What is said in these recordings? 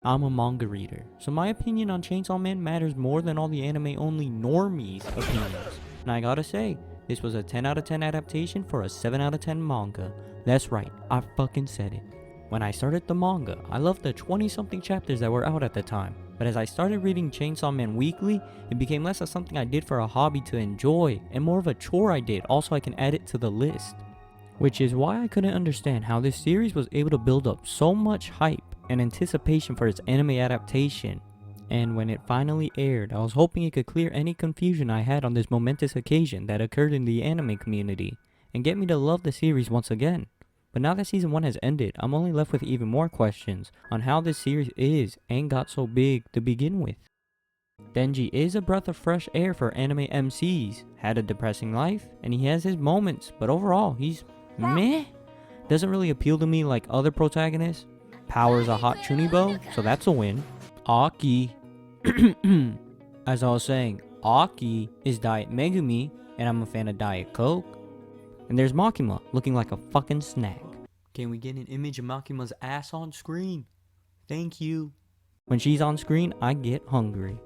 I'm a manga reader, so my opinion on Chainsaw Man matters more than all the anime-only normies' opinions. And I gotta say, this was a 10 out of 10 adaptation for a 7 out of 10 manga. That's right, I fucking said it. When I started the manga, I loved the 20-something chapters that were out at the time. But as I started reading Chainsaw Man weekly, it became less of something I did for a hobby to enjoy, and more of a chore I did, also I can add it to the list. Which is why I couldn't understand how this series was able to build up so much hype and anticipation for its anime adaptation. And when it finally aired, I was hoping it could clear any confusion I had on this momentous occasion that occurred in the anime community, and get me to love the series once again. But now that season 1 has ended, I'm only left with even more questions on how this series is and got so big to begin with. Denji is a breath of fresh air for anime MCs, had a depressing life, and he has his moments, but overall, he's meh. Doesn't really appeal to me like other protagonists. Power's a hot chunibo, so that's a win. Aki, as I was saying, Aki is Diet Megumi, and I'm a fan of Diet Coke. And there's Makima, looking like a fucking snack. Can we get an image of Makima's ass on screen? Thank you. When she's on screen, I get hungry.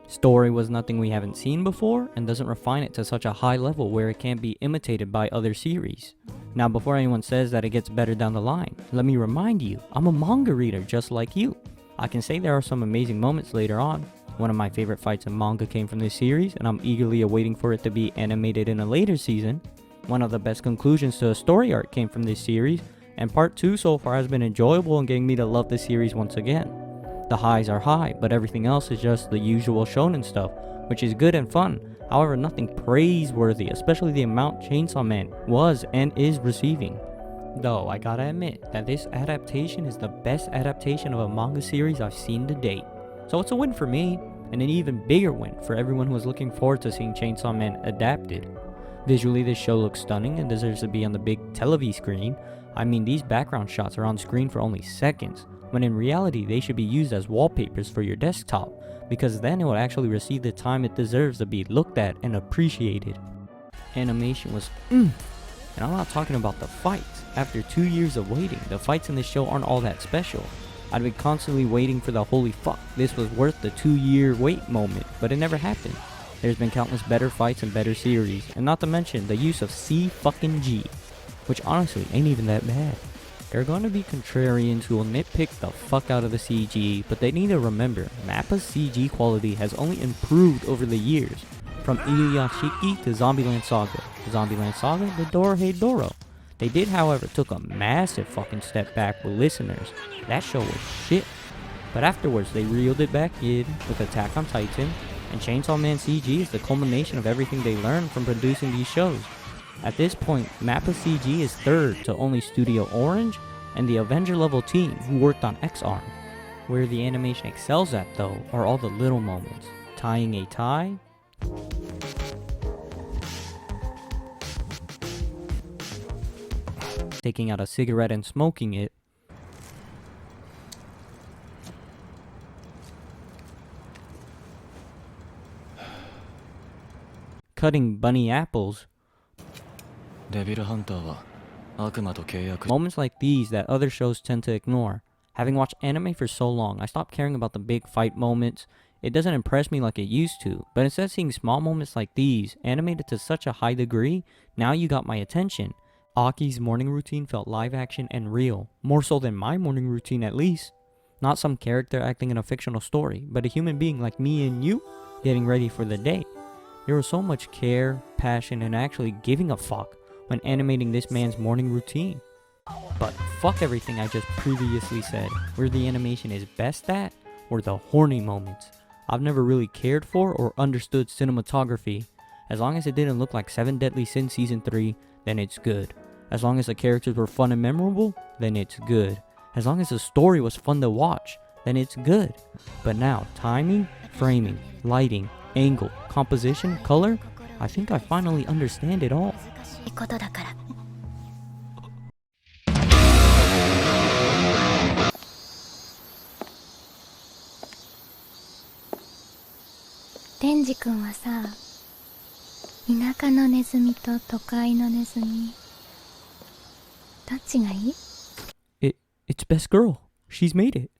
Story was nothing we haven't seen before, and doesn't refine it to such a high level where it can't be imitated by other series. Now before anyone says that it gets better down the line, let me remind you, I'm a manga reader just like you. I can say there are some amazing moments later on. One of my favorite fights in manga came from this series, and I'm eagerly awaiting for it to be animated in a later season. One of the best conclusions to a story arc came from this series, and part 2 so far has been enjoyable and getting me to love the series once again. The highs are high, but everything else is just the usual shonen stuff, which is good and fun. However, nothing praiseworthy, especially the amount Chainsaw Man was and is receiving. Though, I gotta admit that this adaptation is the best adaptation of a manga series I've seen to date. So it's a win for me, and an even bigger win for everyone who is looking forward to seeing Chainsaw Man adapted. Visually, this show looks stunning and deserves to be on the big television screen. I mean, these background shots are on screen for only seconds, when in reality they should be used as wallpapers for your desktop, because then it will actually receive the time it deserves to be looked at and appreciated. Animation was and I'm not talking about the fights. After 2 years of waiting, the fights in this show aren't all that special. I'd been constantly waiting for the holy fuck, this was worth the 2-year wait moment, but it never happened. There's been countless better fights and better series, and not to mention the use of C-fucking-G, which honestly ain't even that bad. There are going to be contrarians who will nitpick the fuck out of the CG, but they need to remember, MAPPA's CG quality has only improved over the years, from Inuyashiki to Zombieland Saga. Zombieland Saga, the Dorohedoro. They did, however, took a massive fucking step back with listeners. That show was shit. But afterwards, they reeled it back in with Attack on Titan, and Chainsaw Man CG is the culmination of everything they learned from producing these shows. At this point, MAPPA CG is third to only Studio Orange and the Avenger level team who worked on X-Arm. Where the animation excels at though are all the little moments. Tying a tie, taking out a cigarette and smoking it, cutting bunny apples. Moments like these that other shows tend to ignore. Having watched anime for so long, I stopped caring about the big fight moments. It doesn't impress me like it used to, but instead of seeing small moments like these, animated to such a high degree, now you got my attention. Aki's morning routine felt live action and real, more so than my morning routine at least. Not some character acting in a fictional story, but a human being like me and you, getting ready for the day. There was so much care, passion, and actually giving a fuck when animating this man's morning routine. But fuck everything I just previously said. Where the animation is best at were the horny moments. I've never really cared for or understood cinematography. As long as it didn't look like 7 Deadly Sins Season 3, then it's good. As long as the characters were fun and memorable, then it's good. As long as the story was fun to watch, then it's good. But now, timing, framing, lighting, angle, composition, color, I think I finally understand it all. デンジ君はさ、田舎のネズミと都会のネズミ、どっちがいい？ It's best girl. She's made it.